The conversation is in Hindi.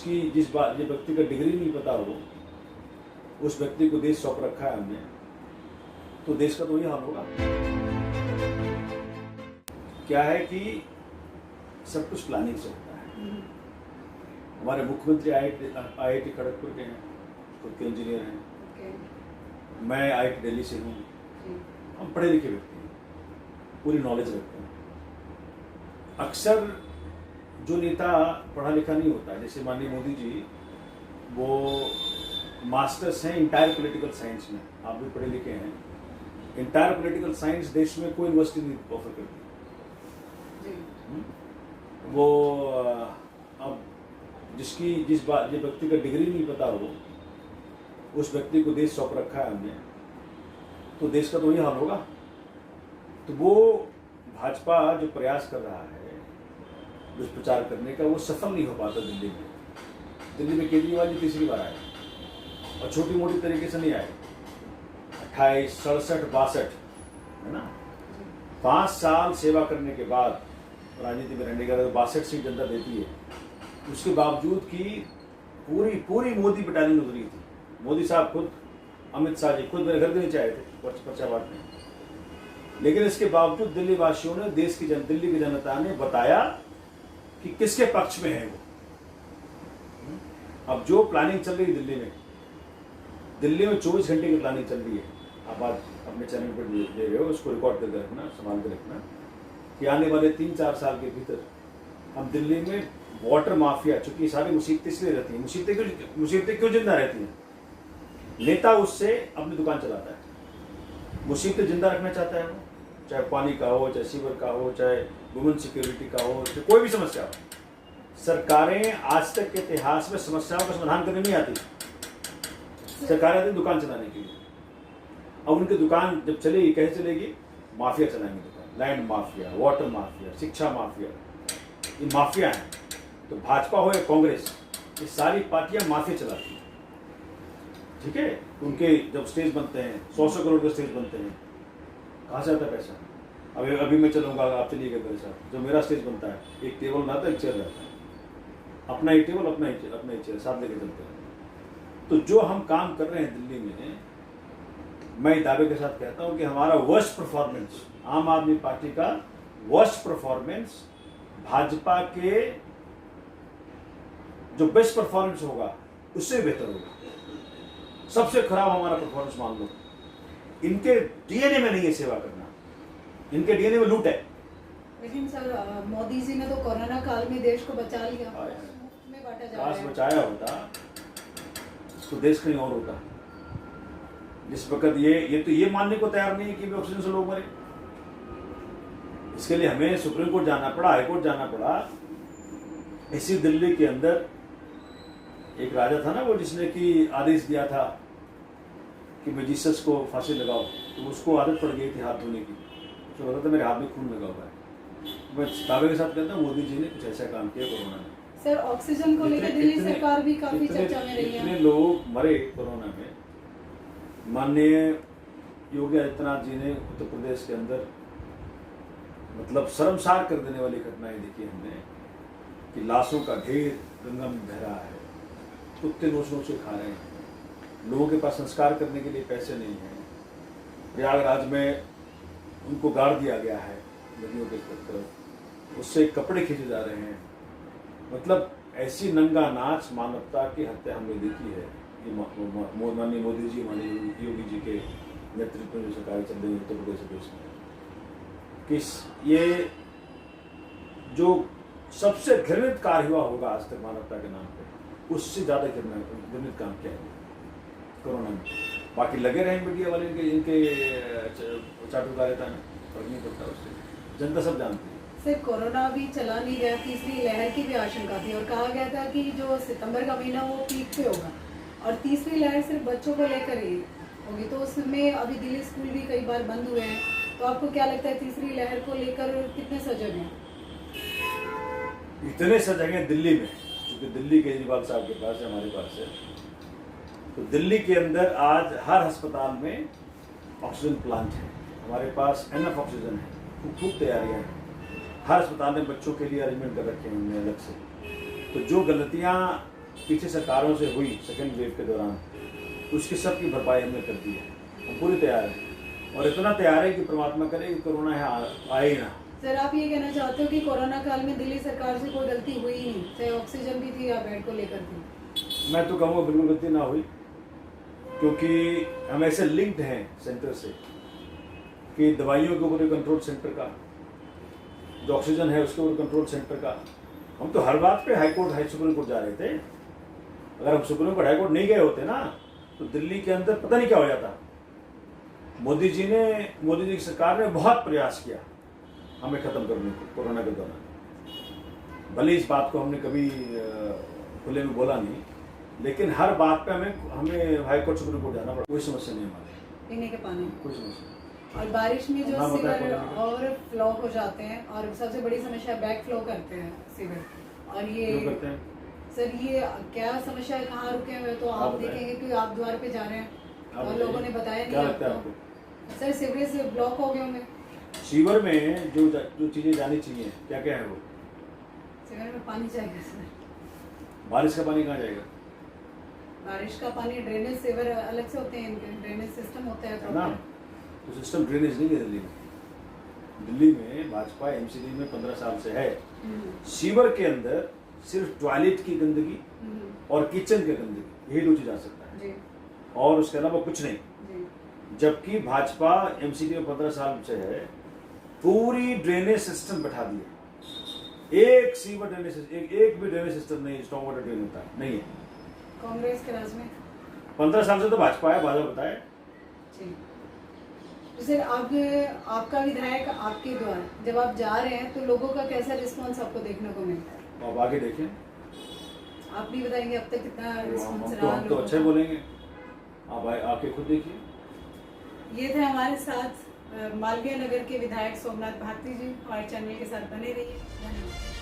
जिस व्यक्ति का डिग्री नहीं पता हो, उस व्यक्ति को देश सौंप रखा है हमने, तो देश का तो वही हाल होगा। क्या है कि सब कुछ प्लानिंग से होता है। हमारे मुख्यमंत्री IIT खड़गपुर के हैं, खुद के इंजीनियर हैं। मैं IIT दिल्ली से हूँ। हम पढ़े लिखे व्यक्ति हैं, पूरी नॉलेज रखते हैं। अक्सर जो नेता पढ़ा लिखा नहीं होता, जैसे माननीय मोदी जी, वो मास्टर्स हैं इंटायर पॉलिटिकल साइंस में, आप भी पढ़े लिखे हैं। इंटायर पॉलिटिकल साइंस देश में कोई यूनिवर्सिटी नहीं ऑफर करती। वो अब जिस व्यक्ति का डिग्री नहीं पता हो, उस व्यक्ति को देश सौंप रखा है हमने, तो देश का तो वही हाल होगा। तो वो भाजपा जो प्रयास कर रहा है दुष्प्रचार करने का, वो सफल नहीं हो पाता। दिल्ली में केजरीवाल जी तीसरी बार आए और छोटी मोटी तरीके से नहीं आए। 28, 67, 62 है ना, 5 साल सेवा करने के बाद राजनीति में रहने का 62 सीट जनता देती है। उसके बावजूद की पूरी मोदी बटालियन उतरी थी। मोदी साहब खुद, अमित शाह जी खुद मेरे घर के नीचे आए थे पर्चा बांटने। लेकिन इसके बावजूद दिल्ली वासियों ने, दिल्ली की जनता ने बताया कि किसके पक्ष में है वो। अब जो प्लानिंग चल रही है दिल्ली में 24 घंटे की प्लानिंग चल रही है। आप आज अपने चैनल पर दे रहे हो, उसको रिकॉर्ड करके रखना, संभाल के रखना कि आने वाले 3-4 साल के भीतर हम दिल्ली में वाटर माफिया, चूंकि सारी मुसीबतें इसलिए रहती हैं, मुसीबतें क्यों जिंदा रहती हैं? नेता उससे अपनी दुकान चलाता है, मुसीबतें जिंदा रखना चाहता है वो, चाहे पानी का हो, चाहे सीवर का हो, चाहे वुमेन सिक्योरिटी का हो, चाहे कोई भी समस्या हो। सरकारें आज तक के इतिहास में समस्याओं का समाधान करने नहीं आती। सरकारें आती दुकान चलाने के लिए। अब उनकी दुकान जब चलेगी, कैसे चलेगी? माफिया चलाएंगे दुकान, लैंड माफिया, वाटर माफिया, शिक्षा माफिया, ये माफिया हैं। तो भाजपा हो या कांग्रेस, ये सारी पार्टियां माफिया चलाती हैं। ठीक है, उनके जब स्टेज बनते हैं, 100 करोड़ के स्टेज बनते हैं, कहाँ से आता है पैसा? अभी मैं चलूंगा, आप चलिएगा मेरे साथ। जो मेरा स्टेज बनता है, एक टेबल रहता है, एक चेयर रहता है, अपना एक टेबल, अपना एक चेयर, साथ लेके चलते हैं। तो जो हम काम कर रहे हैं दिल्ली में, मैं दावे के साथ कहता हूं कि हमारा वर्स्ट परफॉर्मेंस, आम आदमी पार्टी का वर्स्ट परफॉर्मेंस भाजपा के जो बेस्ट परफॉर्मेंस होगा उससे बेहतर होगा। सबसे खराब हमारा परफॉर्मेंस मान लो। इनके डीएनए में नहीं है सेवा करना, इनके डीएनए में लूट है। लेकिन सर, मोदी जी ने तो कोरोना काल में देश को बचा लिया, में बांटा जा रहा है। बचाया होता तो देश कहीं और होता। जिस वक्त ये मानने को तैयार नहीं है कि ऑक्सीजन से लोग मरे। इसके लिए हमें सुप्रीम कोर्ट जाना पड़ा, हाई कोर्ट जाना पड़ा। इसी दिल्ली के अंदर एक राजा था ना, वो जिसने कि आदेश दिया था कि मैं जीसस को फांसी लगाओ, तो उसको आदत पड़ गई थी हाथ धोने की। तो बोला था मेरे हाथ में खून लगा हुआ है। मैं दावे के साथ कहता हूँ मोदी जी ने कुछ ऐसा काम किया कोरोना में। सर, ऑक्सीजन को लेकर दिल्ली सरकार भी काफी चर्चा में रही है। इतने लोग मरे कोरोना में। माननीय योगी आदित्यनाथ जी ने उत्तर प्रदेश के अंदर मतलब शर्मसार कर देने वाली घटनाएं देखी हमने कि लाशों का ढेर गंगा में बह रहा है, कुत्ते नोच से खा रहे हैं, लोगों के पास संस्कार करने के लिए पैसे नहीं हैं। प्रयागराज में उनको गाड़ दिया गया है नदियों के तरफ, उससे कपड़े खींचे जा रहे हैं। मतलब ऐसी नंगा नाच मानवता की हत्या हमने देखी है। ये माननीय मोदी जी, माननीय योगी जी के नेतृत्व में सरकार चल रही है उत्तर प्रदेश देश में, कि ये जो सबसे घृणित कार्य हुआ होगा आज तक मानवता के नाम पे, उससे ज्यादा घृणित काम किया है कोरोना में। बाकी लगे रहे मीडिया वाले इनके चाटुकारिता में, फर्क नहीं पड़ता उससे, जनता सब जानती है। सर, कोरोना भी चला नहीं गया, तीसरी लहर की भी आशंका थी और कहा गया था कि जो सितंबर का महीना वो पीक पे होगा और तीसरी लहर सिर्फ बच्चों को लेकर ही होगी। तो उसमें अभी दिल्ली स्कूल भी कई बार बंद हुए हैं। तो आपको क्या लगता है तीसरी लहर को लेकर कितने सजग हैं? इतने सजग हैं दिल्ली में, क्योंकि दिल्ली केजरीवाल साहब के पास है, हमारे पास है। तो दिल्ली के अंदर आज हर अस्पताल में ऑक्सीजन प्लांट है, हमारे पास एनफ ऑक्सीजन है, खूब तैयारियां हैं। हर अस्पताल में बच्चों के लिए अरेंजमेंट कर रखे हैं हमने अलग से। तो जो गलतियां पीछे सरकारों से हुई सेकेंड वेव के दौरान, उसकी सब की भरपाई हमने कर दी है। हम पूरी तैयार हैं और इतना तैयार है कि परमात्मा करे कि कोरोना यहाँ आए ही ना। सर आप ये कहना चाहते हो कि कोरोना काल में दिल्ली सरकार से कोई गलती हुई ही नहीं, चाहे ऑक्सीजन भी थी या बेड को लेकर थी? मैं तो कहूँगा बिल्कुल गलती ना हुई, क्योंकि हम ऐसे लिंक्ड हैं सेंटर से कि दवाइयों के ऊपर कंट्रोल सेंटर का, जो ऑक्सीजन है उसके ऊपर कंट्रोल सेंटर का। हम तो हर बात पे हाई सुप्रीम कोर्ट जा रहे थे। अगर हम सुप्रीम कोर्ट हाई कोर्ट नहीं गए होते ना तो दिल्ली के अंदर पता नहीं क्या हो जाता। मोदी जी की सरकार ने बहुत प्रयास किया हमें खत्म करने को कोरोना के दौरान। भले इस बात को हमने कभी खुले में बोला नहीं, लेकिन हर बात पे हमें हाई कोर्ट सुप्रीम कोर्ट जाना पड़ा। कोई समस्या नहीं हमारे पीने के पानी कोई समस्या। और बारिश में जो हाँ, बताया सीवर बोला। और फ्लो हो जाते हैं, और सबसे बड़ी समस्या बैक फ्लो करते हैं सीवर। और ये क्यों करते हैं? सर ये क्या समस्या है, कहाँ रुके हुए? तो आप बताएं। देखेंगे कि आप द्वार पे जा रहे हैं आप और लोगों ने बताया क्या नहीं लगता है आपको। आपको? सर सीवरेज ब्लॉक हो गए होंगे। सीवर में जो चीजें जानी चाहिए क्या क्या है वो? सीवर में पानी चाहिए सर। बारिश का पानी कहाँ जाएगा? बारिश का पानी ड्रेनेज सीवर अलग से होते हैं, इनके ड्रेनेज सिस्टम होता है ना, proper। तो सिस्टम ड्रेनेज नहीं है दिल्ली में। दिल्ली में भाजपा एमसीडी में 15 साल से है। सीवर के अंदर सिर्फ टॉयलेट की गंदगी और किचन की गंदगी, यही दो चीज आ सकता है जी और उसके अलावा कुछ नहीं। जी। जबकि भाजपा एमसीडी में 15 साल से है, पूरी ड्रेनेज सिस्टम बैठा दिया। एक सीवर ड्रेनेज एक भी ड्रेनेज सिस्टम नहीं, स्टॉक वाटर ड्रेन होता है नहीं है। कांग्रेस के राज में 15 साल से तो भाजपा है, भाजपा बताए। जी। तो सर आपका विधायक आपके द्वार जब आप जा रहे हैं तो लोगों का कैसा रिस्पांस आपको देखने को मिलता है? अब आगे देखें, आप भी बताएंगे अब तक कितना रिस्पांस हम रहा तो लोगों अच्छे का? बोलेंगे। आप आके खुद देखिए। ये थे हमारे साथ मालवीय नगर के विधायक सोमनाथ भारती जी। और चैनल के साथ बने रहिए। धन्यवाद।